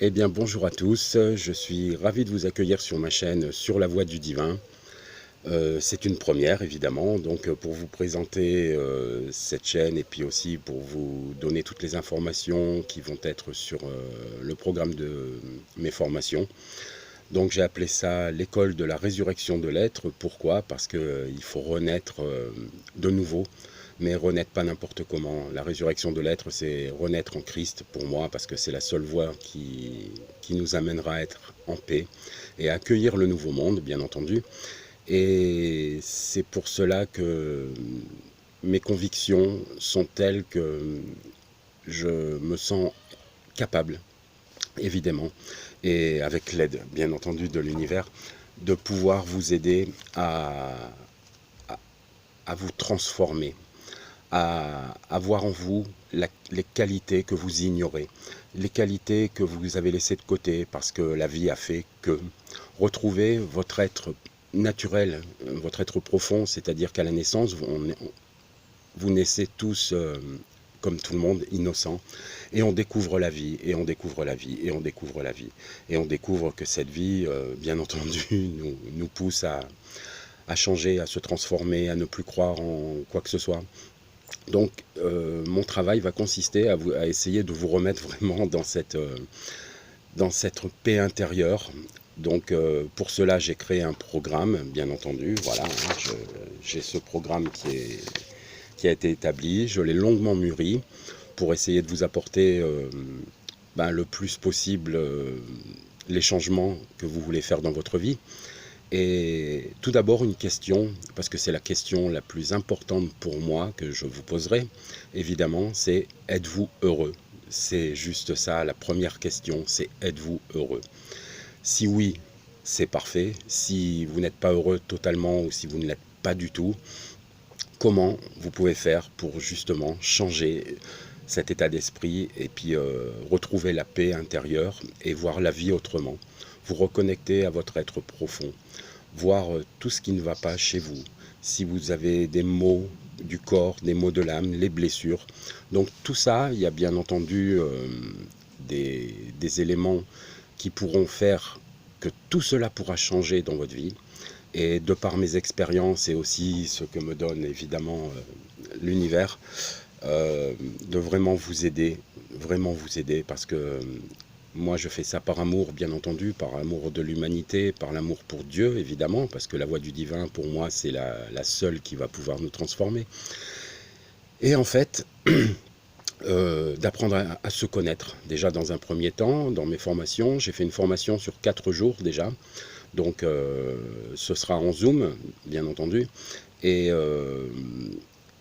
Eh bien bonjour à tous, je suis ravi de vous accueillir sur ma chaîne Sur la Voie du Divin. C'est une première évidemment, donc pour vous présenter cette chaîne et puis aussi pour vous donner toutes les informations qui vont être sur le programme de mes formations. Donc j'ai appelé ça l'école de la résurrection de l'être. Pourquoi? Parce qu'il faut renaître de nouveau, mais renaître pas n'importe comment. La résurrection de l'être, c'est renaître en Christ pour moi, parce que c'est la seule voie qui nous amènera à être en paix et à accueillir le nouveau monde, bien entendu. Et c'est pour cela que mes convictions sont telles que je me sens capable, évidemment, et avec l'aide, bien entendu, de l'univers, de pouvoir vous aider à, à vous transformer, à avoir en vous les qualités que vous ignorez, les qualités que vous avez laissées de côté parce que la vie a fait que. Retrouver votre être naturel, votre être profond, c'est-à-dire qu'à la naissance, vous naissez tous comme tout le monde, innocents, et on découvre la vie, et on découvre la vie, et on découvre la vie, et on découvre que cette vie, bien entendu, nous pousse à changer, à se transformer, à ne plus croire en quoi que ce soit. Donc mon travail va consister à essayer de vous remettre vraiment dans cette paix intérieure. Donc pour cela j'ai créé un programme, bien entendu, voilà, j'ai ce programme qui a été établi, je l'ai longuement mûri pour essayer de vous apporter le plus possible les changements que vous voulez faire dans votre vie. Et tout d'abord une question, parce que c'est la question la plus importante pour moi que je vous poserai, évidemment, c'est êtes-vous heureux? C'est juste ça, la première question, c'est êtes-vous heureux? Si oui, c'est parfait. Si vous n'êtes pas heureux totalement ou si vous ne l'êtes pas du tout, comment vous pouvez faire pour justement changer cet état d'esprit et puis retrouver la paix intérieure et voir la vie autrement? Vous reconnecter à votre être profond, voir tout ce qui ne va pas chez vous. Si vous avez des maux du corps, des maux de l'âme, les blessures. Donc tout ça, il y a bien entendu des éléments qui pourront faire que tout cela pourra changer dans votre vie. Et de par mes expériences et aussi ce que me donne évidemment l'univers, de vraiment vous aider, parce que moi je fais ça par amour, bien entendu, par amour de l'humanité, par l'amour pour Dieu, évidemment, parce que la voie du divin, pour moi, c'est la seule qui va pouvoir nous transformer. Et en fait, d'apprendre à se connaître, déjà dans un premier temps, dans mes formations, j'ai fait une formation sur 4 jours déjà, donc ce sera en Zoom, bien entendu, et, euh,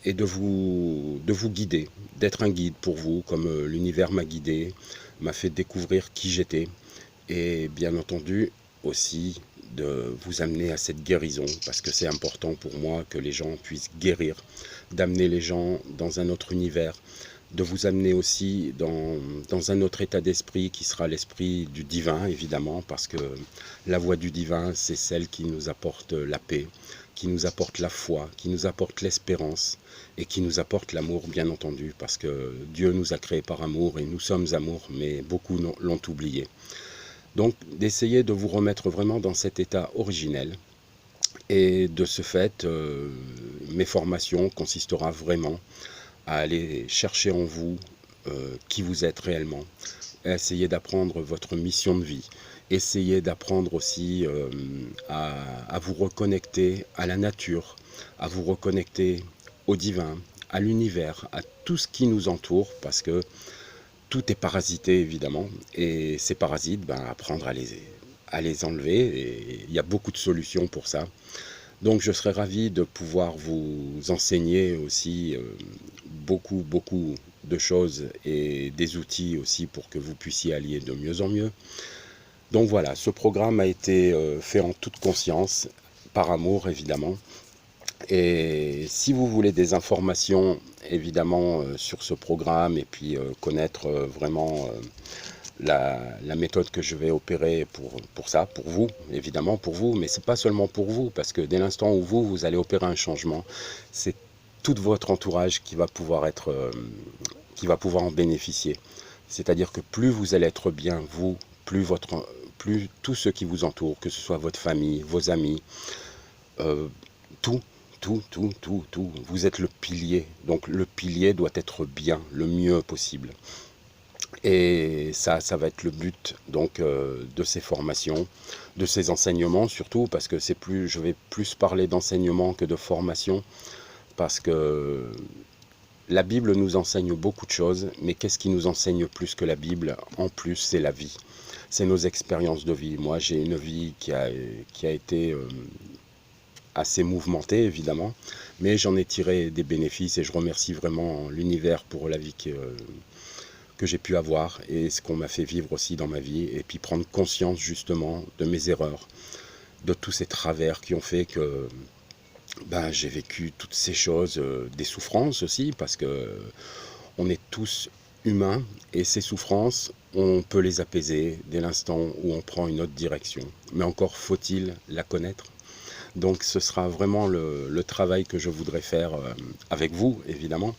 et de vous guider, d'être un guide pour vous, comme l'univers m'a guidé, m'a fait découvrir qui j'étais, et bien entendu aussi de vous amener à cette guérison, parce que c'est important pour moi que les gens puissent guérir, d'amener les gens dans un autre univers, de vous amener aussi dans un autre état d'esprit qui sera l'esprit du divin, évidemment, parce que la voie du divin, c'est celle qui nous apporte la paix, qui nous apporte la foi, qui nous apporte l'espérance et qui nous apporte l'amour, bien entendu, parce que Dieu nous a créés par amour et nous sommes amour, mais beaucoup l'ont oublié. Donc d'essayer de vous remettre vraiment dans cet état originel. Et de ce fait, mes formations consistera vraiment à aller chercher en vous qui vous êtes réellement, essayer d'apprendre votre mission de vie, essayer d'apprendre aussi à vous reconnecter à la nature, à vous reconnecter au divin, à l'univers, à tout ce qui nous entoure, parce que tout est parasité évidemment, et ces parasites, apprendre à les enlever, et il y a beaucoup de solutions pour ça. Donc je serais ravi de pouvoir vous enseigner aussi beaucoup de choses et des outils aussi pour que vous puissiez allier de mieux en mieux. Donc voilà, ce programme a été fait en toute conscience, par amour évidemment. Et si vous voulez des informations évidemment sur ce programme et puis connaître vraiment la méthode que je vais opérer pour ça, pour vous, évidemment pour vous, mais c'est pas seulement pour vous, parce que dès l'instant où vous allez opérer un changement, c'est tout votre entourage qui va pouvoir être, qui va pouvoir en bénéficier. C'est-à-dire que plus vous allez être bien, vous, plus tout ce qui vous entoure, que ce soit votre famille, vos amis, euh, tout, tout. Vous êtes le pilier. Donc le pilier doit être bien, le mieux possible. Et ça va être le but donc de ces formations, de ces enseignements surtout, parce que je vais plus parler d'enseignement que de formation, parce que la Bible nous enseigne beaucoup de choses, mais qu'est-ce qui nous enseigne plus que la Bible? En plus, c'est la vie, c'est nos expériences de vie. Moi, j'ai une vie qui a été assez mouvementée, évidemment, mais j'en ai tiré des bénéfices et je remercie vraiment l'univers pour la vie que j'ai pu avoir et ce qu'on m'a fait vivre aussi dans ma vie, et puis prendre conscience justement de mes erreurs, de tous ces travers qui ont fait que j'ai vécu toutes ces choses, des souffrances aussi, parce que on est tous humains et ces souffrances, on peut les apaiser dès l'instant où on prend une autre direction. Mais encore faut-il la connaître. Donc ce sera vraiment le travail que je voudrais faire avec vous, évidemment.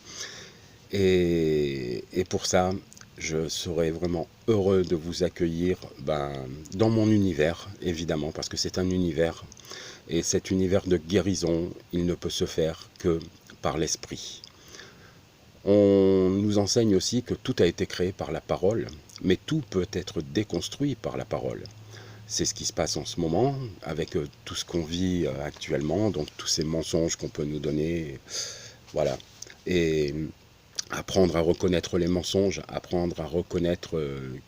Et pour ça, je serais vraiment heureux de vous accueillir dans mon univers, évidemment, parce que c'est un univers. Et cet univers de guérison, il ne peut se faire que par l'esprit. On nous enseigne aussi que tout a été créé par la parole, mais tout peut être déconstruit par la parole. C'est ce qui se passe en ce moment, avec tout ce qu'on vit actuellement, donc tous ces mensonges qu'on peut nous donner, voilà. Et apprendre à reconnaître les mensonges, apprendre à reconnaître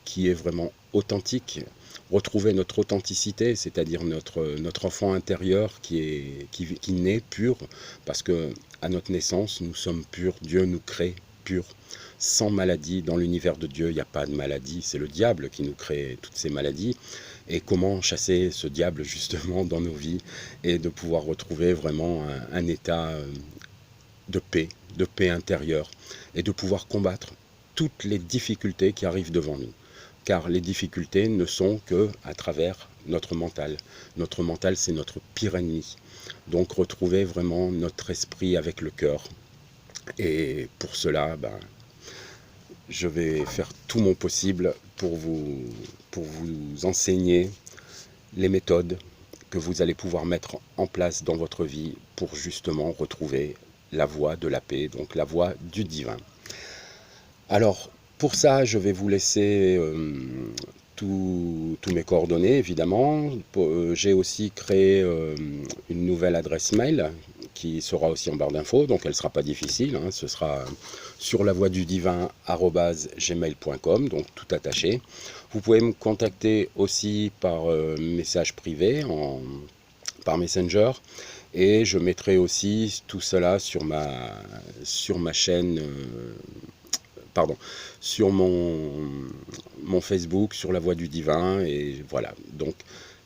qui est vraiment authentique, retrouver notre authenticité, c'est-à-dire notre enfant intérieur qui naît pur, parce que à notre naissance, nous sommes purs, Dieu nous crée purs, sans maladie. Dans l'univers de Dieu, il n'y a pas de maladie, c'est le diable qui nous crée toutes ces maladies. Et comment chasser ce diable justement dans nos vies et de pouvoir retrouver vraiment un état de paix intérieure, et de pouvoir combattre toutes les difficultés qui arrivent devant nous. Car les difficultés ne sont que à travers notre mental. Notre mental, c'est notre pire ennemi. Donc retrouver vraiment notre esprit avec le cœur. Et pour cela, je vais faire tout mon possible pour vous enseigner les méthodes que vous allez pouvoir mettre en place dans votre vie pour justement retrouver la voie de la paix, donc la voie du divin. Alors, pour ça, je vais vous laisser tous mes coordonnées, évidemment. J'ai aussi créé une nouvelle adresse mail qui sera aussi en barre d'infos, donc elle ne sera pas difficile. Ce sera sur lavoiedudivin@gmail.com, donc tout attaché. Vous pouvez me contacter aussi par message privé, par Messenger. Et je mettrai aussi tout cela sur ma chaîne, sur mon Facebook, sur la Voie du Divin. Et voilà. Donc,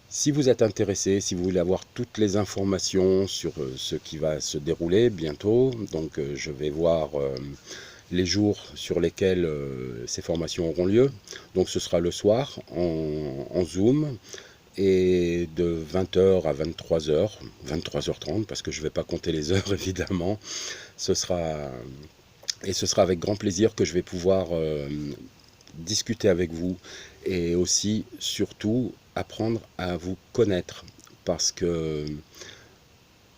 si vous êtes intéressé, si vous voulez avoir toutes les informations sur ce qui va se dérouler bientôt, donc je vais voir les jours sur lesquels ces formations auront lieu. Donc, ce sera le soir en Zoom. Et de 20h à 23h, 23h30, parce que je ne vais pas compter les heures évidemment, ce sera avec grand plaisir que je vais pouvoir discuter avec vous et aussi, surtout, apprendre à vous connaître, parce que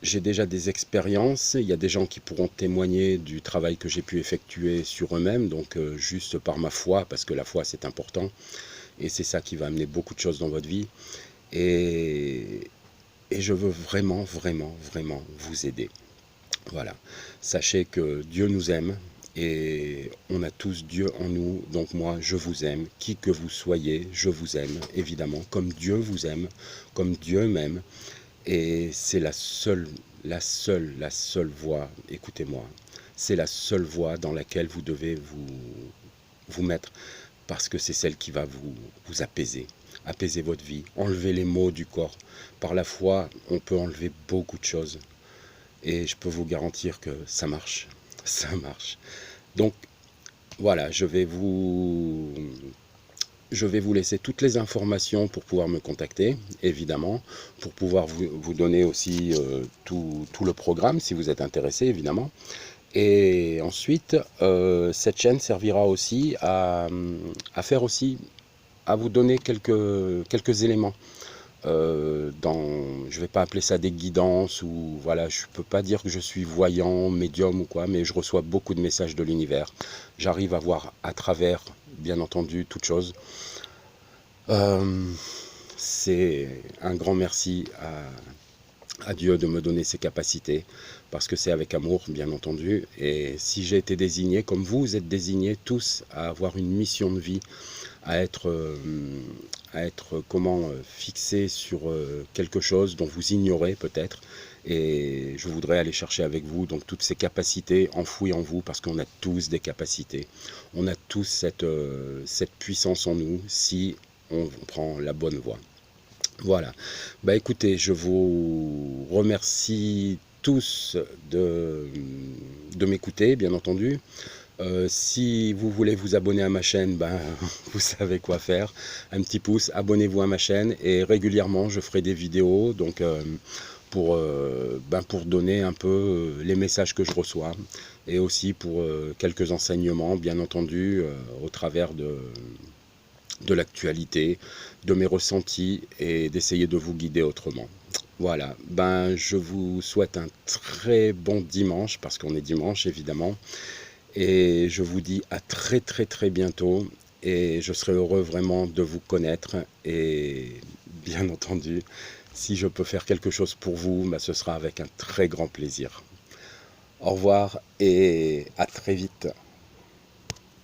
j'ai déjà des expériences, il y a des gens qui pourront témoigner du travail que j'ai pu effectuer sur eux-mêmes, donc juste par ma foi, parce que la foi c'est important, et c'est ça qui va amener beaucoup de choses dans votre vie. Et je veux vraiment vous aider. Voilà. Sachez que Dieu nous aime et on a tous Dieu en nous. Donc moi, je vous aime. Qui que vous soyez, je vous aime, évidemment, comme Dieu vous aime, comme Dieu m'aime. Et c'est la seule voie, écoutez-moi, c'est la seule voie dans laquelle vous devez vous mettre, parce que c'est celle qui va vous apaiser votre vie, enlever les maux du corps. Par la foi, on peut enlever beaucoup de choses. Et je peux vous garantir que ça marche. Ça marche. Donc, voilà, je vais vous laisser toutes les informations pour pouvoir me contacter, évidemment, pour pouvoir vous donner aussi tout le programme, si vous êtes intéressé, évidemment. Et ensuite, cette chaîne servira aussi faire aussi, à vous donner quelques éléments. Je ne vais pas appeler ça des guidances, ou voilà, je ne peux pas dire que je suis voyant, médium ou quoi, mais je reçois beaucoup de messages de l'univers. J'arrive à voir à travers, bien entendu, toute chose. Euh, c'est un grand merci à Dieu de me donner ces capacités, parce que c'est avec amour, bien entendu. Et si j'ai été désigné, comme vous êtes désignés tous, à avoir une mission de vie, à être, fixé sur quelque chose dont vous ignorez peut-être, et je voudrais aller chercher avec vous donc toutes ces capacités enfouies en vous, parce qu'on a tous des capacités, on a tous cette puissance en nous si on prend la bonne voie. Voilà. Bah écoutez, je vous remercie tous de m'écouter, bien entendu. Si vous voulez vous abonner à ma chaîne, ben, vous savez quoi faire. Un petit pouce, abonnez-vous à ma chaîne, et régulièrement je ferai des vidéos donc, pour donner un peu les messages que je reçois, et aussi pour quelques enseignements, bien entendu, au travers de l'actualité, de mes ressentis, et d'essayer de vous guider autrement. Voilà, ben, je vous souhaite un très bon dimanche, parce qu'on est dimanche évidemment, et je vous dis à très très très bientôt, et je serai heureux vraiment de vous connaître, et bien entendu, si je peux faire quelque chose pour vous, ben, ce sera avec un très grand plaisir. Au revoir et à très vite.